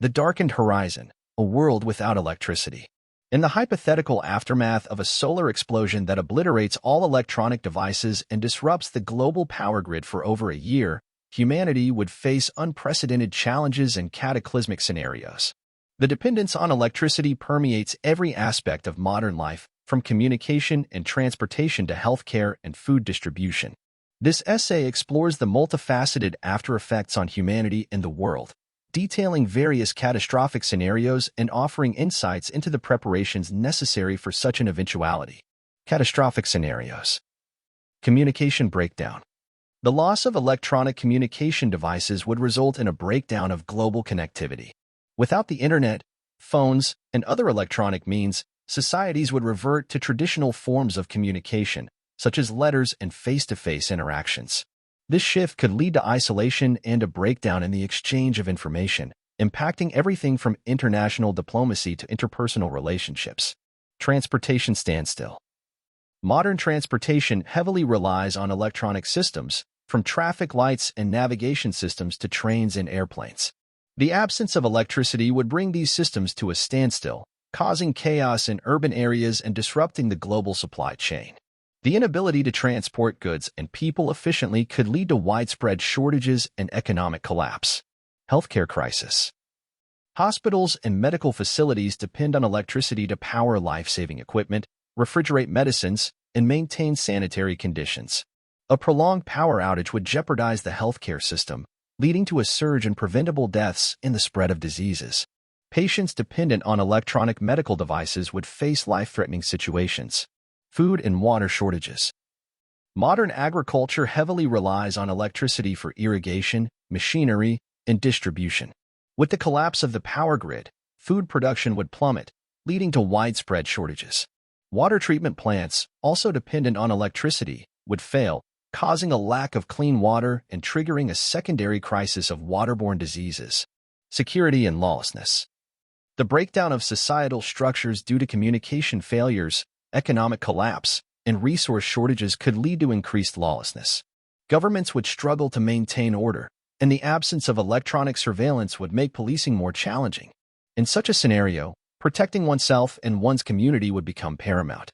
The darkened horizon, a world without electricity. In the hypothetical aftermath of a solar explosion that obliterates all electronic devices and disrupts the global power grid for over a year, humanity would face unprecedented challenges and cataclysmic scenarios. The dependence on electricity permeates every aspect of modern life, from communication and transportation to healthcare and food distribution. This essay explores the multifaceted after-effects on humanity and the world, detailing various catastrophic scenarios and offering insights into the preparations necessary for such an eventuality. Catastrophic scenarios. Communication breakdown. The loss of electronic communication devices would result in a breakdown of global connectivity. Without the internet, phones, and other electronic means, societies would revert to traditional forms of communication, such as letters and face-to-face interactions. This shift could lead to isolation and a breakdown in the exchange of information, impacting everything from international diplomacy to interpersonal relationships. Transportation standstill. Modern transportation heavily relies on electronic systems, from traffic lights and navigation systems to trains and airplanes. The absence of electricity would bring these systems to a standstill, causing chaos in urban areas and disrupting the global supply chain. The inability to transport goods and people efficiently could lead to widespread shortages and economic collapse. Healthcare crisis. Hospitals and medical facilities depend on electricity to power life-saving equipment, refrigerate medicines, and maintain sanitary conditions. A prolonged power outage would jeopardize the healthcare system, leading to a surge in preventable deaths and the spread of diseases. Patients dependent on electronic medical devices would face life-threatening situations. Food and water shortages. Modern agriculture heavily relies on electricity for irrigation, machinery, and distribution. With the collapse of the power grid, food production would plummet, leading to widespread shortages. Water treatment plants, also dependent on electricity, would fail, causing a lack of clean water and triggering a secondary crisis of waterborne diseases. Security and lawlessness. The breakdown of societal structures due to communication failures, economic collapse, and resource shortages could lead to increased lawlessness. Governments would struggle to maintain order, and the absence of electronic surveillance would make policing more challenging. In such a scenario, protecting oneself and one's community would become paramount.